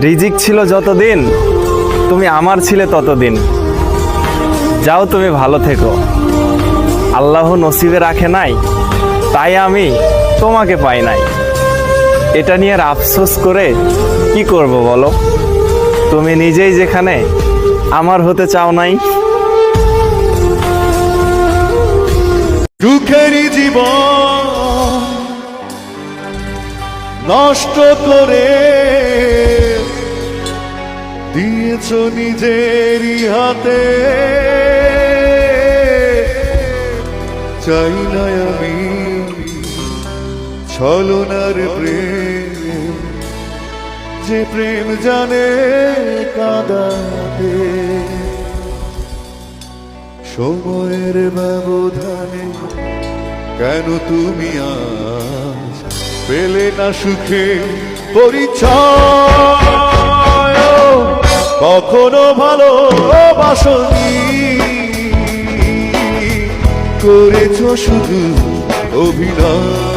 রিজিক ছিল যতদিন, তুমি আমার ছিলে ততদিন। যাও, তুমি ভালো থেকো। আল্লাহ নসিবে রাখে নাই, তাই আমি তোমাকে পাই নাই। এটা নিয়ে আর আফসোস করে কি করব বলো? তুমি নিজেই যেখানে আমার হতে চাও নাই। সুখের জীবন নষ্ট করে দিয়েছ নিজেরই হাতে। চাই না আমি ছলনার প্রেম, যে প্রেম জানে কাঁদাতে। সময়ের ব্যবধানে কেন তুমি আজ পেলে না সুখে পরিচয়? কখনো ভালোবাসনি, করেছ শুধু অভিনয়।